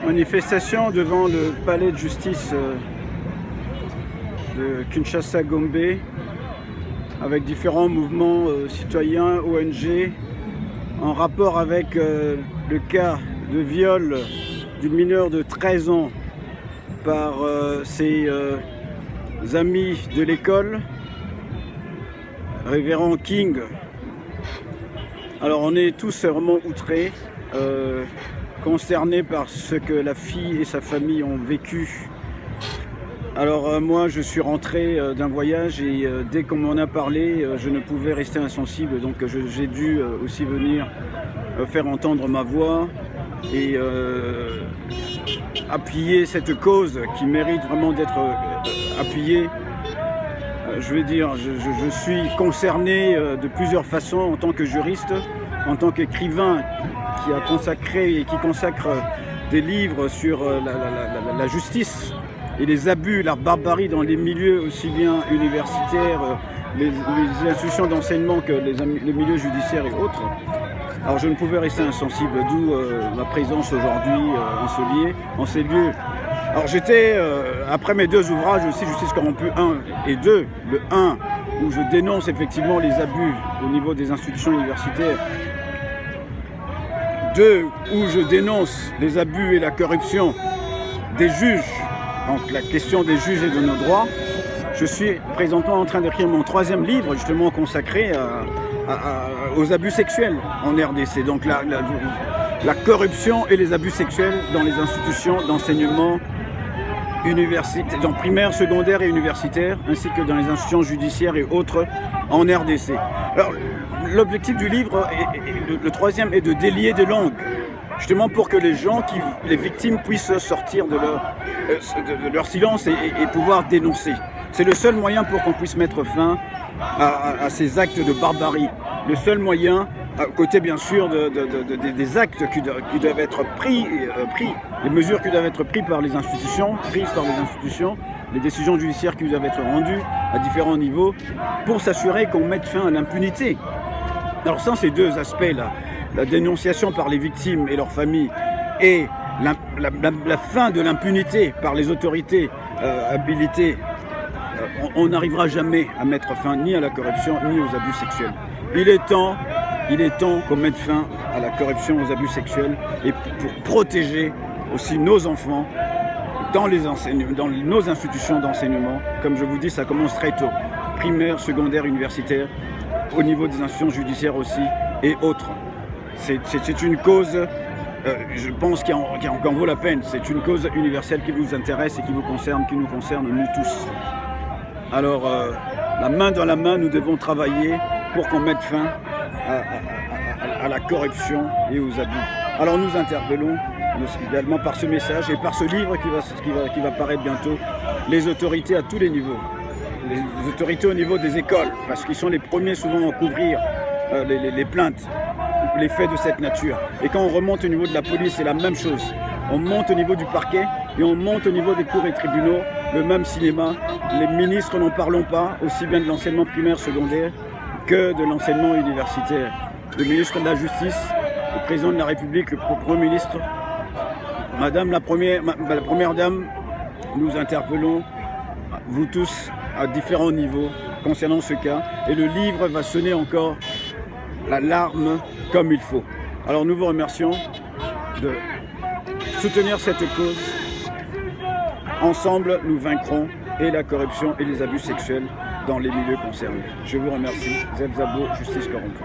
Manifestation devant le palais de justice de Kinshasa-Gombe avec différents mouvements citoyens, ONG, en rapport avec le cas de viol d'une mineure de 13 ans par ses amis de l'école, Révérend King. Alors on est tous vraiment outrés, concernés par ce que la fille et sa famille ont vécu. Alors moi je suis rentré d'un voyage et dès qu'on m'en a parlé, je ne pouvais rester insensible, donc j'ai dû aussi venir faire entendre ma voix et appuyer cette cause qui mérite vraiment d'être appuyée. Je veux dire, je suis concerné de plusieurs façons en tant que juriste, en tant qu'écrivain qui a consacré et qui consacre des livres sur la justice et les abus, la barbarie dans les milieux aussi bien universitaires, les institutions d'enseignement que les milieux judiciaires et autres. Alors je ne pouvais rester insensible, d'où ma présence aujourd'hui en ces lieux. Alors j'étais, après mes deux ouvrages aussi, Justice corrompue 1 et 2, le 1 où je dénonce effectivement les abus au niveau des institutions universitaires, 2 où je dénonce les abus et la corruption des juges, donc la question des juges et de nos droits. Je suis présentement en train d'écrire mon 3e livre justement consacré aux abus sexuels en RDC, donc la corruption et les abus sexuels dans les institutions d'enseignement universitaire, dans primaire, secondaire et universitaire, ainsi que dans les institutions judiciaires et autres en RDC. Alors l'objectif du livre, le 3e, est de délier des langues, justement pour que les victimes puissent sortir de leur silence et pouvoir dénoncer. C'est le seul moyen pour qu'on puisse mettre fin à ces actes de barbarie. Le seul moyen, à côté bien sûr des actes qui doivent être pris, les mesures qui doivent être prises par les institutions, les décisions judiciaires qui doivent être rendues à différents niveaux pour s'assurer qu'on mette fin à l'impunité. Alors sans ces deux aspects-là, la dénonciation par les victimes et leurs familles et la fin de l'impunité par les autorités habilitées, on n'arrivera jamais à mettre fin ni à la corruption ni aux abus sexuels. Il est temps qu'on mette fin à la corruption, aux abus sexuels et pour protéger aussi nos enfants dans nos institutions d'enseignement. Comme je vous dis, ça commence très tôt, primaire, secondaire, universitaire, au niveau des institutions judiciaires aussi et autres. C'est une cause, je pense, qui en vaut la peine. C'est une cause universelle qui vous intéresse et qui vous concerne, qui nous concerne nous tous. Alors, la main dans la main, nous devons travailler pour qu'on mette fin à la corruption et aux abus. Alors nous interpellons également par ce message et par ce livre qui va paraître bientôt, les autorités à tous les niveaux. Les autorités au niveau des écoles, parce qu'ils sont les premiers souvent à couvrir les plaintes, les faits de cette nature. Et quand on remonte au niveau de la police, c'est la même chose. On monte au niveau du parquet et on monte au niveau des cours et tribunaux, le même cinéma. Les ministres n'en parlons pas, aussi bien de l'enseignement primaire, secondaire, que de l'enseignement universitaire. Le ministre de la Justice, le président de la République, le Premier ministre, Madame la Première Dame, nous interpellons, vous tous, à différents niveaux concernant ce cas. Et le livre va sonner encore l'alarme comme il faut. Alors nous vous remercions de soutenir cette cause. Ensemble, nous vaincrons et la corruption et les abus sexuels dans les milieux concernés. Je vous remercie. Zeb Zabo, Justice corrompue.